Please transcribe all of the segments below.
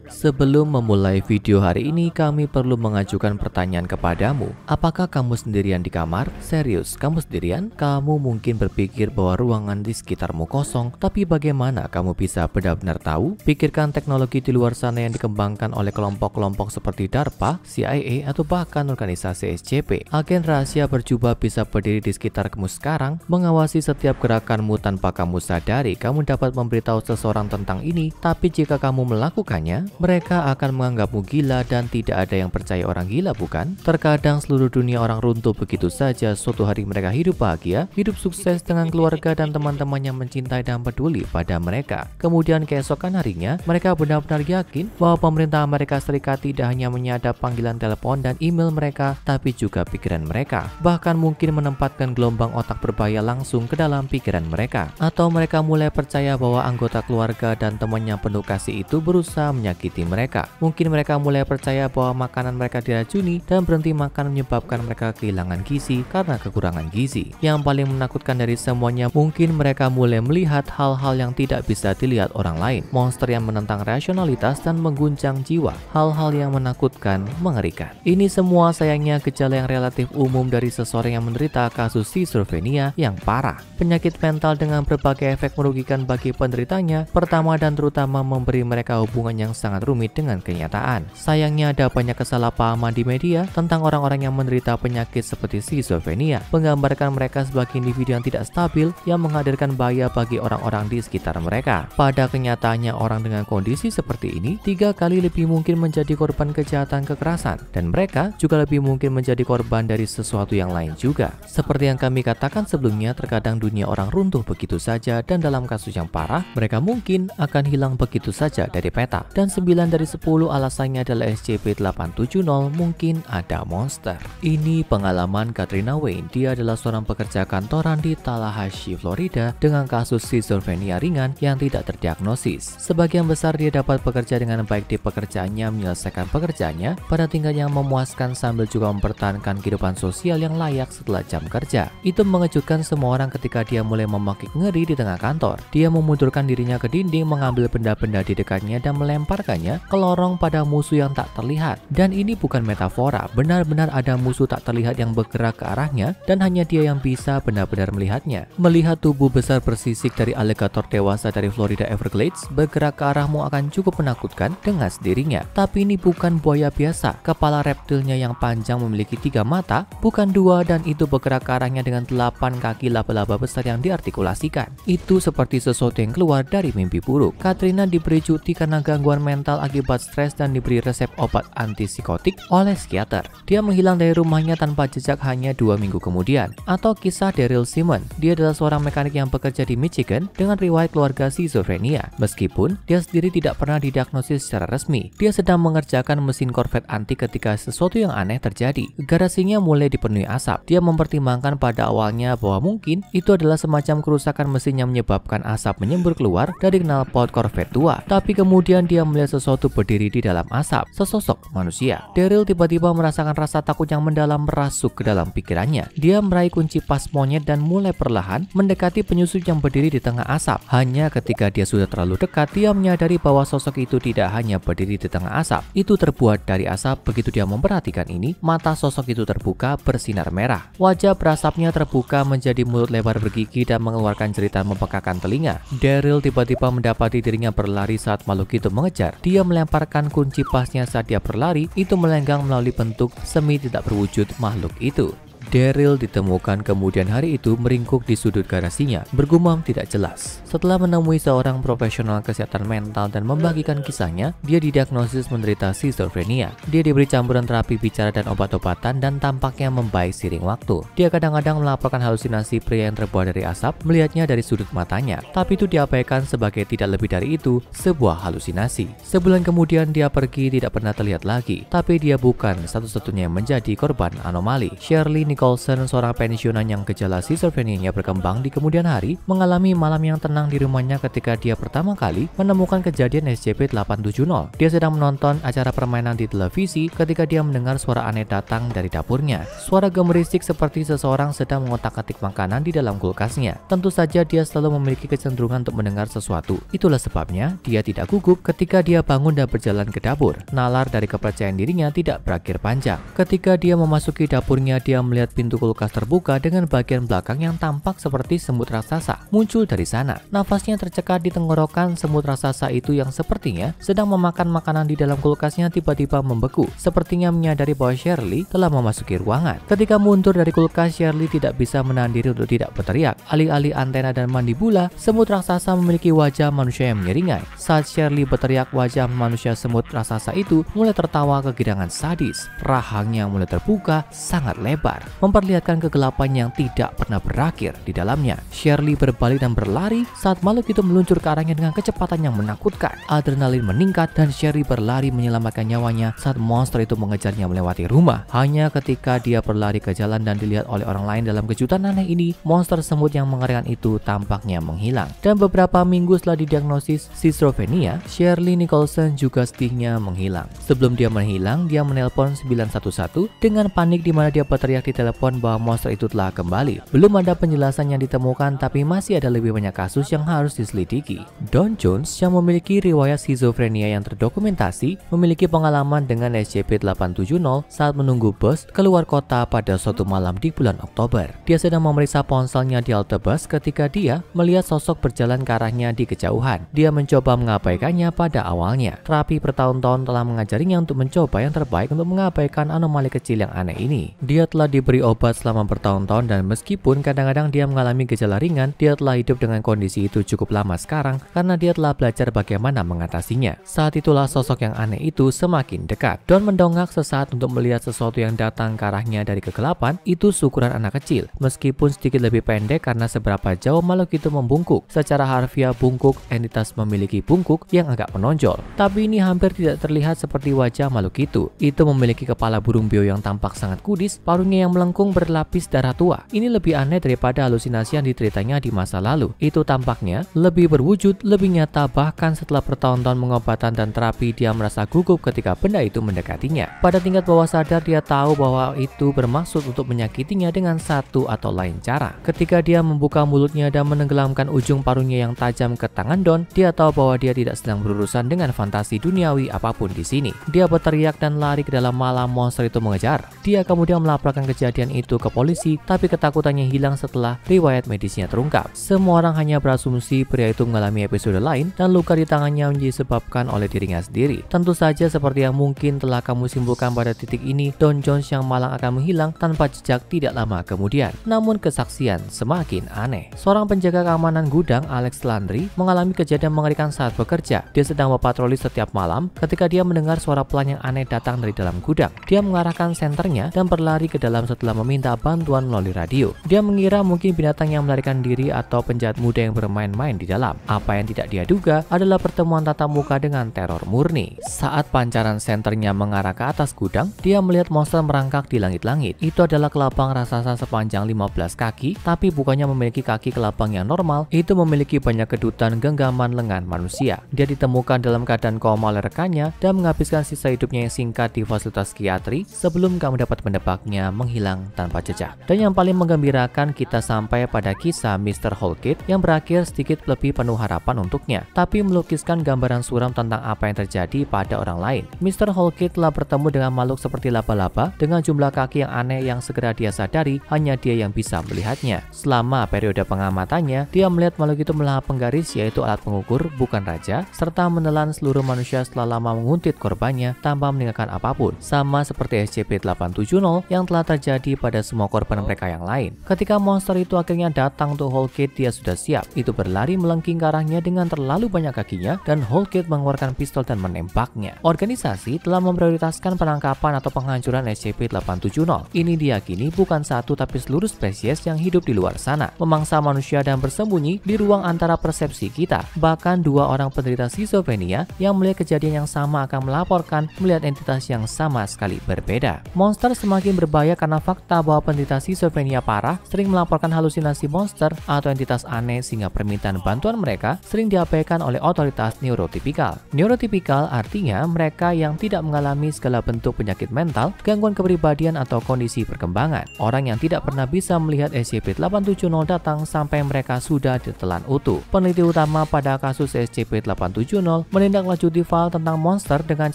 Sebelum memulai video hari ini, kami perlu mengajukan pertanyaan kepadamu. Apakah kamu sendirian di kamar? Serius, kamu sendirian? Kamu mungkin berpikir bahwa ruangan di sekitarmu kosong, tapi bagaimana kamu bisa benar-benar tahu? Pikirkan teknologi di luar sana yang dikembangkan oleh kelompok-kelompok seperti DARPA, CIA, atau bahkan organisasi SCP. Agen rahasia berjubah bisa berdiri di sekitar kamu sekarang, mengawasi setiap gerakanmu tanpa kamu sadari. Kamu dapat memberitahu seseorang tentang ini, tapi jika kamu melakukannya, mereka akan menganggapmu gila dan tidak ada yang percaya orang gila, bukan? Terkadang seluruh dunia orang runtuh begitu saja. Suatu hari mereka hidup bahagia, hidup sukses dengan keluarga dan teman-teman yang mencintai dan peduli pada mereka. Kemudian keesokan harinya, mereka benar-benar yakin bahwa pemerintah Amerika Serikat tidak hanya menyadap panggilan telepon dan email mereka, tapi juga pikiran mereka. Bahkan mungkin menempatkan gelombang otak berbahaya langsung ke dalam pikiran mereka. Atau mereka mulai percaya bahwa anggota keluarga dan temannya penuh kasih itu berusaha menyakiti mereka. Mungkin mereka mulai percaya bahwa makanan mereka diracuni dan berhenti makan menyebabkan mereka kehilangan gizi karena kekurangan gizi. Yang paling menakutkan dari semuanya, mungkin mereka mulai melihat hal-hal yang tidak bisa dilihat orang lain. Monster yang menentang rasionalitas dan mengguncang jiwa. Hal-hal yang menakutkan, mengerikan. Ini semua sayangnya gejala yang relatif umum dari seseorang yang menderita kasus schizophrenia yang parah. Penyakit mental dengan berbagai efek merugikan bagi penderitanya. Pertama dan terutama memberi mereka hubungan yang sangat rumit dengan kenyataan. Sayangnya ada banyak kesalahpahaman di media tentang orang-orang yang menderita penyakit seperti schizophrenia, menggambarkan mereka sebagai individu yang tidak stabil yang menghadirkan bahaya bagi orang-orang di sekitar mereka. Pada kenyataannya, orang dengan kondisi seperti ini 3 kali lebih mungkin menjadi korban kejahatan kekerasan, dan mereka juga lebih mungkin menjadi korban dari sesuatu yang lain juga. Seperti yang kami katakan sebelumnya, terkadang dunia orang runtuh begitu saja, dan dalam kasus yang parah, mereka mungkin akan hilang begitu saja dari peta. Dan 9 dari 10 alasannya adalah SCP-870 mungkin ada monster. Ini pengalaman Katrina Wayne. Dia adalah seorang pekerja kantoran di Tallahassee, Florida dengan kasus schizophrenia ringan yang tidak terdiagnosis. Sebagian besar dia dapat bekerja dengan baik di pekerjaannya, menyelesaikan pekerjaannya pada tingkat yang memuaskan sambil juga mempertahankan kehidupan sosial yang layak setelah jam kerja. Itu mengejutkan semua orang ketika dia mulai memakik ngeri di tengah kantor. Dia memundurkan dirinya ke dinding, mengambil benda-benda di dekatnya dan melemparkannya ke lorong pada musuh yang tak terlihat. Dan ini bukan metafora, benar-benar ada musuh tak terlihat yang bergerak ke arahnya dan hanya dia yang bisa benar-benar melihatnya. Melihat tubuh besar bersisik dari aligator dewasa dari Florida Everglades bergerak ke arahmu akan cukup menakutkan dengan sendirinya. Tapi ini bukan buaya biasa. Kepala reptilnya yang panjang memiliki 3 mata, bukan 2, dan itu bergerak ke arahnya dengan 8 kaki laba-laba besar yang diartikulasikan. Itu seperti sesuatu yang keluar dari mimpi buruk. Katrina diberi cuti karena gangguan mental akibat stres dan diberi resep obat antipsikotik oleh psikiater. Dia menghilang dari rumahnya tanpa jejak hanya 2 minggu kemudian. Atau kisah Daryl Simon. Dia adalah seorang mekanik yang bekerja di Michigan dengan riwayat keluarga schizophrenia. Meskipun dia sendiri tidak pernah didiagnosis secara resmi, dia sedang mengerjakan mesin Corvette antik ketika sesuatu yang aneh terjadi. Garasinya mulai dipenuhi asap. Dia mempertimbangkan pada awalnya bahwa mungkin itu adalah semacam kerusakan mesin yang menyebabkan asap menyembur keluar dari knalpot Corvette tua. Tapi kemudian dia melihat sesuatu berdiri di dalam asap, sesosok manusia. Daryl tiba-tiba merasakan rasa takut yang mendalam merasuk ke dalam pikirannya. Dia meraih kunci pas monyet dan mulai perlahan mendekati penyusup yang berdiri di tengah asap. Hanya ketika dia sudah terlalu dekat, dia menyadari bahwa sosok itu tidak hanya berdiri di tengah asap. Itu terbuat dari asap. Begitu dia memperhatikan ini, mata sosok itu terbuka bersinar merah. Wajah berasapnya terbuka menjadi mulut lebar bergigi dan mengeluarkan jeritan membekakan telinga. Daryl tiba-tiba mendapati dirinya berlari saat makhluk itu mengejar. Dia melemparkan kunci pasnya saat dia berlari, itu melenggang melalui bentuk semi tidak berwujud makhluk itu. Daryl ditemukan kemudian hari itu meringkuk di sudut garasinya, bergumam tidak jelas. Setelah menemui seorang profesional kesehatan mental dan membagikan kisahnya, dia didiagnosis menderita schizophrenia. Dia diberi campuran terapi bicara dan obat-obatan dan tampaknya membaik seiring waktu. Dia kadang-kadang melaporkan halusinasi pria yang terbuat dari asap, melihatnya dari sudut matanya. Tapi itu diabaikan sebagai tidak lebih dari itu, sebuah halusinasi. Sebulan kemudian dia pergi tidak pernah terlihat lagi. Tapi dia bukan satu-satunya yang menjadi korban anomali. Shirley Nicholson, seorang pensiunan yang gejala schizophrenia berkembang di kemudian hari, mengalami malam yang tenang di rumahnya ketika dia pertama kali menemukan kejadian SCP-870. Dia sedang menonton acara permainan di televisi ketika dia mendengar suara aneh datang dari dapurnya. Suara gemerisik seperti seseorang sedang mengotak-atik makanan di dalam kulkasnya. Tentu saja dia selalu memiliki kecenderungan untuk mendengar sesuatu. Itulah sebabnya dia tidak gugup ketika dia bangun dan berjalan ke dapur. Nalar dari kepercayaan dirinya tidak berakhir panjang. Ketika dia memasuki dapurnya, dia melihat pintu kulkas terbuka dengan bagian belakang yang tampak seperti semut raksasa muncul dari sana. Nafasnya tercekat di tenggorokan. Semut raksasa itu yang sepertinya sedang memakan makanan di dalam kulkasnya tiba-tiba membeku. Sepertinya menyadari bahwa Shirley telah memasuki ruangan. Ketika mundur dari kulkas, Shirley tidak bisa menahan diri untuk tidak berteriak. Alih-alih antena dan mandibula, semut raksasa memiliki wajah manusia yang menyeringai. Saat Shirley berteriak, wajah manusia semut raksasa itu mulai tertawa kegirangan sadis. Rahangnya mulai terbuka sangat lebar, memperlihatkan kegelapan yang tidak pernah berakhir di dalamnya. Shirley berbalik dan berlari saat makhluk itu meluncur ke arahnya dengan kecepatan yang menakutkan. Adrenalin meningkat dan Shirley berlari menyelamatkan nyawanya saat monster itu mengejarnya melewati rumah. Hanya ketika dia berlari ke jalan dan dilihat oleh orang lain dalam kejutan aneh ini, monster semut yang mengerikan itu tampaknya menghilang. Dan beberapa minggu setelah didiagnosis schizophrenia, Shirley Nicholson juga sedihnya menghilang. Sebelum dia menghilang, dia menelpon 911 dengan panik di mana dia berteriak di telepon bahwa monster itu telah kembali. Belum ada penjelasan yang ditemukan, tapi masih ada lebih banyak kasus yang harus diselidiki. Don Jones yang memiliki riwayat schizophrenia yang terdokumentasi memiliki pengalaman dengan SCP-870 saat menunggu bus keluar kota pada suatu malam di bulan Oktober. Dia sedang memeriksa ponselnya di halte bus ketika dia melihat sosok berjalan ke arahnya di kejauhan. Dia mencoba mengabaikannya pada awalnya. Terapi bertahun-tahun telah mengajarinya untuk mencoba yang terbaik untuk mengabaikan anomali kecil yang aneh ini. Dia telah diberi obat selama bertahun-tahun dan meskipun kadang-kadang dia mengalami gejala ringan, dia telah hidup dengan kondisi itu cukup lama sekarang karena dia telah belajar bagaimana mengatasinya. Saat itulah sosok yang aneh itu semakin dekat. Don mendongak sesaat untuk melihat sesuatu yang datang ke arahnya dari kegelapan. Itu seukuran anak kecil, meskipun sedikit lebih pendek karena seberapa jauh makhluk itu membungkuk. Secara harfiah bungkuk, entitas memiliki bungkuk yang agak menonjol, tapi ini hampir tidak terlihat seperti wajah makhluk itu. Itu memiliki kepala burung beo yang tampak sangat kudis, paruhnya yang melengkung berlapis darah tua. Ini lebih aneh daripada halusinasi yang diteritanya di masa lalu. Itu tampaknya lebih berwujud, lebih nyata, bahkan setelah bertahun-tahun pengobatan dan terapi, dia merasa gugup ketika benda itu mendekatinya. Pada tingkat bawah sadar, dia tahu bahwa itu bermaksud untuk menyakitinya dengan satu atau lain cara. Ketika dia membuka mulutnya dan menenggelamkan ujung paruhnya yang tajam ke tangan Don, dia tahu bahwa dia tidak sedang berurusan dengan fantasi duniawi apapun di sini. Dia berteriak dan lari ke dalam malam monster itu mengejar. Dia kemudian melaporkan kejadian itu ke polisi, tapi ketakutannya hilang setelah riwayat medisnya terungkap. Semua orang hanya berasumsi pria itu mengalami episode lain dan luka di tangannya disebabkan oleh dirinya sendiri. Tentu saja seperti yang mungkin telah kamu simpulkan pada titik ini, Don Jones yang malang akan menghilang tanpa jejak tidak lama kemudian. Namun kesaksian semakin aneh. Seorang penjaga keamanan gudang, Alex Landry, mengalami kejadian mengerikan saat bekerja. Dia sedang berpatroli setiap malam ketika dia mendengar suara pelan yang aneh datang dari dalam gudang. Dia mengarahkan senternya dan berlari ke dalam setelah meminta bantuan melalui radio. Dia mengira mungkin binatang yang melarikan diri atau penjahat muda yang bermain-main di dalam. Apa yang tidak dia duga adalah pertemuan tatap muka dengan teror murni. Saat pancaran senternya mengarah ke atas gudang, dia melihat monster merangkak di langit-langit. Itu adalah kelabang raksasa sepanjang 15 kaki, tapi bukannya memiliki kaki kelabang yang normal, itu memiliki banyak kedutan genggaman lengan manusia. Dia ditemukan dalam keadaan koma oleh rekannya dan menghabiskan sisa hidupnya yang singkat di fasilitas psikiatri sebelum kamu dapat menebaknya menghilang tanpa jejak. Dan yang paling menggembirakan, kita sampai pada kisah Mr. Holkit yang berakhir sedikit lebih penuh harapan untuknya, tapi melukiskan gambaran suram tentang apa yang terjadi pada orang lain. Mr. Holkit telah bertemu dengan makhluk seperti laba-laba dengan jumlah kaki yang aneh yang segera dia sadari hanya dia yang bisa melihatnya. Selama periode pengamatannya, dia melihat makhluk itu melahap penggaris, yaitu alat pengukur, bukan raja, serta menelan seluruh manusia setelah lama menguntit korbannya tanpa meninggalkan apapun, sama seperti SCP-870 yang telah terjadi pada semua korban mereka yang lain. Ketika monster itu akhirnya datang untuk Holkit, dia sudah siap. Itu berlari melengking ke arahnya dengan terlalu banyak kakinya dan Holkit mengeluarkan pistol dan menembaknya. Organisasi telah memprioritaskan penangkapan atau penghancuran SCP-870. Ini diyakini bukan satu tapi seluruh spesies yang hidup di luar sana, memangsa manusia dan bersembunyi di ruang antara persepsi kita. Bahkan dua orang penderita schizophrenia yang melihat kejadian yang sama akan melaporkan melihat entitas yang sama sekali berbeda. Monster semakin berbahaya karena fakta bahwa penderita skizofrenia parah sering melaporkan halusinasi monster atau entitas aneh sehingga permintaan bantuan mereka sering diabaikan oleh otoritas neurotipikal. Neurotipikal artinya mereka yang tidak mengalami segala bentuk penyakit mental, gangguan kepribadian atau kondisi perkembangan. Orang yang tidak pernah bisa melihat SCP-870 datang sampai mereka sudah ditelan utuh. Peneliti utama pada kasus SCP-870 menindaklanjuti file tentang monster dengan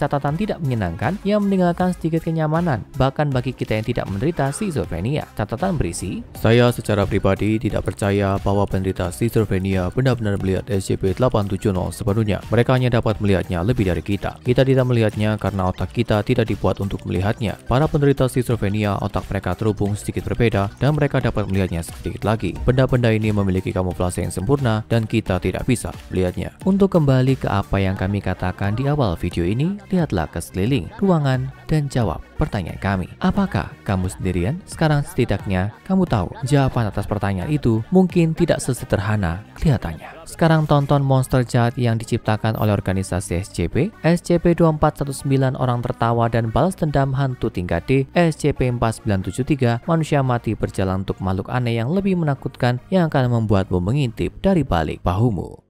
catatan tidak menyenangkan yang meninggalkan sedikit kenyamanan, bahkan bagi kita yang tidak menderita skizofrenia. Catatan berisi, "Saya secara pribadi tidak percaya bahwa penderita skizofrenia benar-benar melihat SCP-870 sepenuhnya. Mereka hanya dapat melihatnya lebih dari kita. Kita tidak melihatnya karena otak kita tidak dibuat untuk melihatnya. Para penderita skizofrenia, otak mereka terhubung sedikit berbeda dan mereka dapat melihatnya sedikit lagi. Benda-benda ini memiliki kamuflase yang sempurna dan kita tidak bisa melihatnya." Untuk kembali ke apa yang kami katakan di awal video ini, lihatlah ke sekeliling ruangan dan jawab pertanyaan kami. Apakah kamu sendirian? Sekarang setidaknya kamu tahu jawaban atas pertanyaan itu mungkin tidak sesederhana kelihatannya. Sekarang tonton monster jahat yang diciptakan oleh organisasi SCP, SCP-2419 orang tertawa dan balas dendam hantu tingkat D, SCP-4973 manusia mati berjalan untuk makhluk aneh yang lebih menakutkan yang akan membuatmu mengintip dari balik bahumu.